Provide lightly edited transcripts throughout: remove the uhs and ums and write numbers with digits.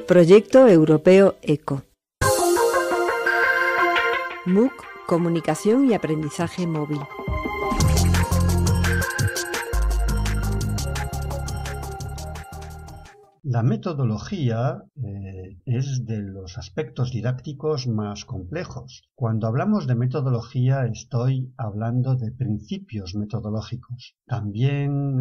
Proyecto Europeo ECO. MOOC, Comunicación y Aprendizaje Móvil. La metodología es de los aspectos didácticos más complejos. Cuando hablamos de metodología estoy hablando de principios metodológicos, también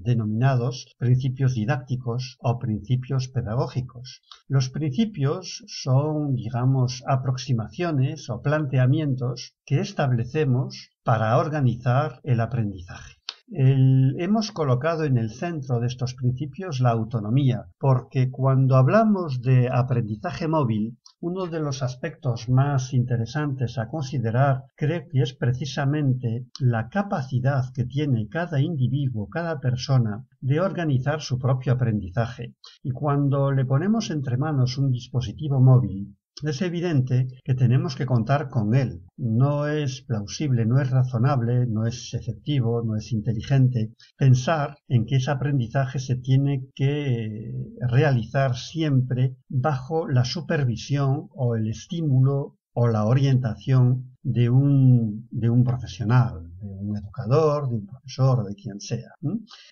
denominados principios didácticos o principios pedagógicos. Los principios son, digamos, aproximaciones o planteamientos que establecemos para organizar el aprendizaje. Hemos colocado en el centro de estos principios la autonomía, porque cuando hablamos de aprendizaje móvil, uno de los aspectos más interesantes a considerar creo que es precisamente la capacidad que tiene cada individuo, cada persona, de organizar su propio aprendizaje. Y cuando le ponemos entre manos un dispositivo móvil, es evidente que tenemos que contar con él. No es plausible, no es razonable, no es efectivo, no es inteligente pensar en que ese aprendizaje se tiene que realizar siempre bajo la supervisión o el estímulo o la orientación de un profesional, de un educador, de un profesor o de quien sea.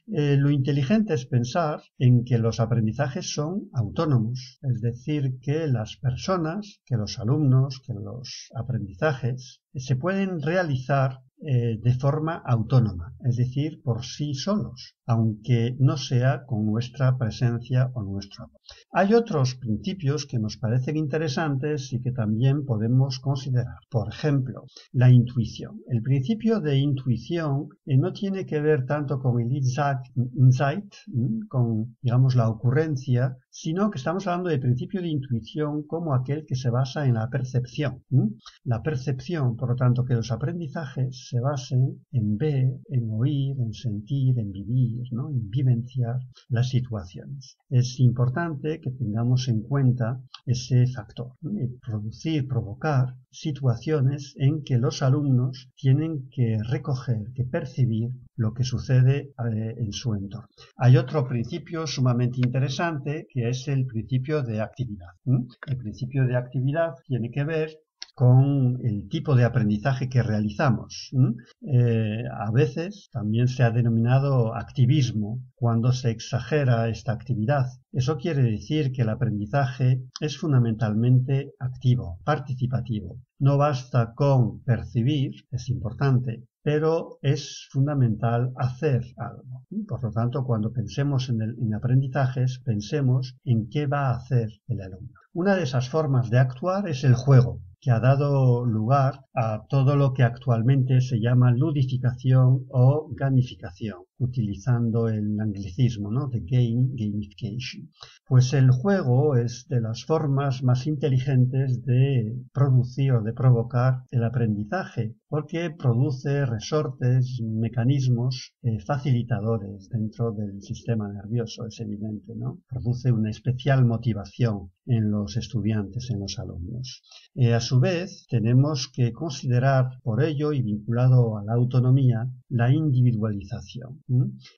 Lo inteligente es pensar en que los aprendizajes son autónomos, es decir, que las personas, que los alumnos, que los aprendizajes se pueden realizar de forma autónoma, es decir, por sí solos, aunque no sea con nuestra presencia o nuestro apoyo. Hay otros principios que nos parecen interesantes y que también podemos considerar. Por ejemplo, la intuición. El principio de intuición no tiene que ver tanto con el insight, con, digamos, la ocurrencia, sino que estamos hablando de principio de intuición como aquel que se basa en la percepción. La percepción, por lo tanto, que los aprendizajes se basen en ver, en oír, en sentir, en vivir, ¿no? En vivenciar las situaciones. Es importante que tengamos en cuenta ese factor, ¿no? Provocar situaciones en que los alumnos tienen que recoger, que percibir lo que sucede en su entorno. Hay otro principio sumamente interesante que es el principio de actividad. El principio de actividad tiene que ver con el tipo de aprendizaje que realizamos. A veces también se ha denominado activismo cuando se exagera esta actividad. Eso quiere decir que el aprendizaje es fundamentalmente activo, participativo. No basta con percibir, es importante, pero es fundamental hacer algo. Por lo tanto, cuando pensemos en aprendizajes, pensemos en qué va a hacer el alumno. Una de esas formas de actuar es el juego, que ha dado lugar a todo lo que actualmente se llama ludificación o gamificación, utilizando el anglicismo, ¿no? De gamification. Pues el juego es de las formas más inteligentes de producir o de provocar el aprendizaje, porque produce resortes, mecanismos facilitadores dentro del sistema nervioso, es evidente, ¿no? Produce una especial motivación en los estudiantes, en los alumnos. A su vez, tenemos que considerar por ello, y vinculado a la autonomía, la individualización,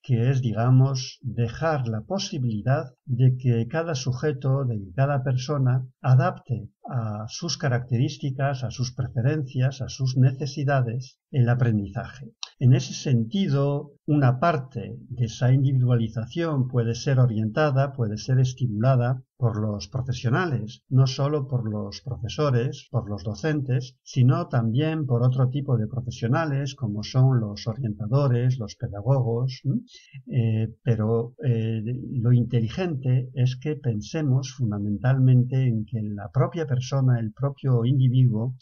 que es, digamos, dejar la posibilidad de que cada sujeto, de que cada persona adapte a sus características, a sus preferencias, a sus necesidades, el aprendizaje. En ese sentido, una parte de esa individualización puede ser orientada, puede ser estimulada por los profesionales, no solo por los profesores, por los docentes, sino también por otro tipo de profesionales como son los orientadores, los pedagogos, pero lo inteligente es que pensemos fundamentalmente en que la propia persona, el propio individuo,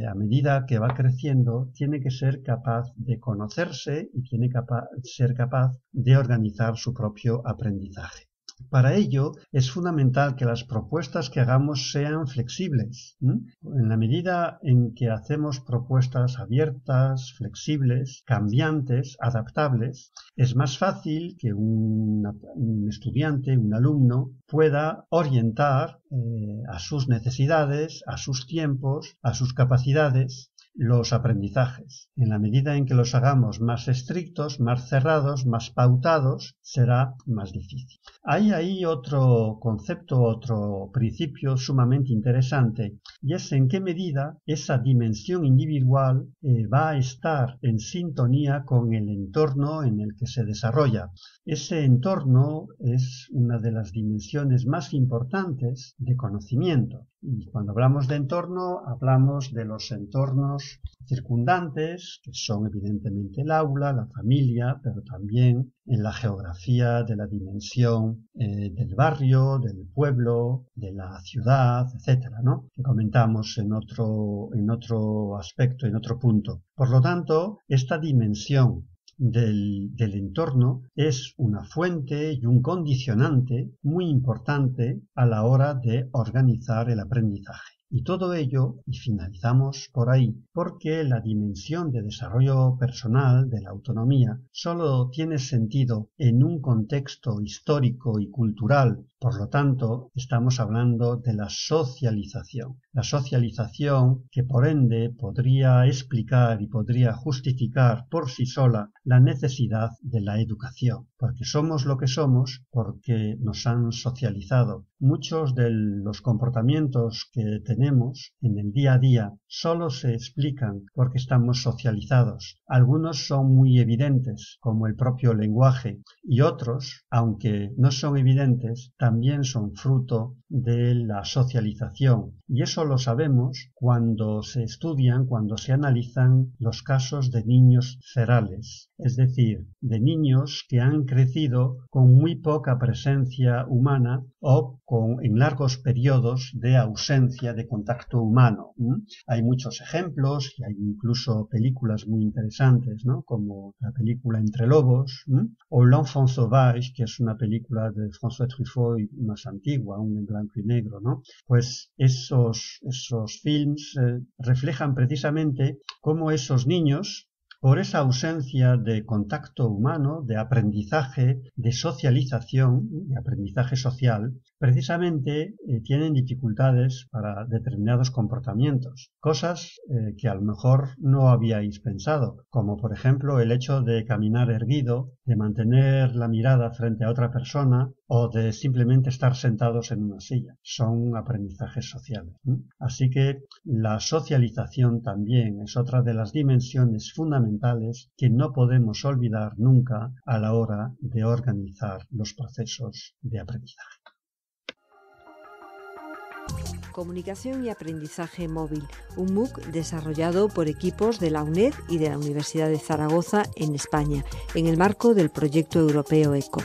a medida que va creciendo, tiene que ser capaz de conocerse y tiene que ser capaz de organizar su propio aprendizaje. Para ello es fundamental que las propuestas que hagamos sean flexibles. En la medida en que hacemos propuestas abiertas, flexibles, cambiantes, adaptables, es más fácil que un estudiante, un alumno, pueda orientar a sus necesidades, a sus tiempos, a sus capacidades, los aprendizajes. En la medida en que los hagamos más estrictos, más cerrados, más pautados, será más difícil. Hay ahí otro concepto, otro principio sumamente interesante, y es en qué medida esa dimensión individual va a estar en sintonía con el entorno en el que se desarrolla. Ese entorno es una de las dimensiones más importantes de conocimiento. Y cuando hablamos de entorno, hablamos de los entornos circundantes, que son evidentemente el aula, la familia, pero también en la geografía de la dimensión del barrio, del pueblo, de la ciudad, etcétera, ¿no? Que comentamos en otro aspecto, en otro punto. Por lo tanto, esta dimensión del entorno es una fuente y un condicionante muy importante a la hora de organizar el aprendizaje. Y todo ello, y finalizamos por ahí, porque la dimensión de desarrollo personal de la autonomía solo tiene sentido en un contexto histórico y cultural. Por lo tanto, estamos hablando de la socialización. La socialización que por ende podría explicar y podría justificar por sí sola la necesidad de la educación, porque somos lo que somos porque nos han socializado. Muchos de los comportamientos que tenemos en el día a día solo se explican porque estamos socializados. Algunos son muy evidentes, como el propio lenguaje, y otros, aunque no son evidentes, también son fruto de la socialización. Y eso lo sabemos cuando se estudian, cuando se analizan los casos de niños ferales, es decir, de niños que han crecido con muy poca presencia humana o en largos periodos de ausencia de contacto humano. Hay muchos ejemplos y hay incluso películas muy interesantes, ¿no? Como la película Entre Lobos, o L'Enfant Sauvage, que es una película de François Truffaut más antigua, aún en blanco y negro, ¿no? Pues esos films reflejan precisamente cómo esos niños, por esa ausencia de contacto humano, de aprendizaje, de socialización, de aprendizaje social, precisamente tienen dificultades para determinados comportamientos, cosas que a lo mejor no habíais pensado, como por ejemplo el hecho de caminar erguido, de mantener la mirada frente a otra persona o de simplemente estar sentados en una silla. Son aprendizajes sociales. Así que la socialización también es otra de las dimensiones fundamentales que no podemos olvidar nunca a la hora de organizar los procesos de aprendizaje. Comunicación y aprendizaje móvil, un MOOC desarrollado por equipos de la UNED y de la Universidad de Zaragoza en España, en el marco del proyecto europeo ECO.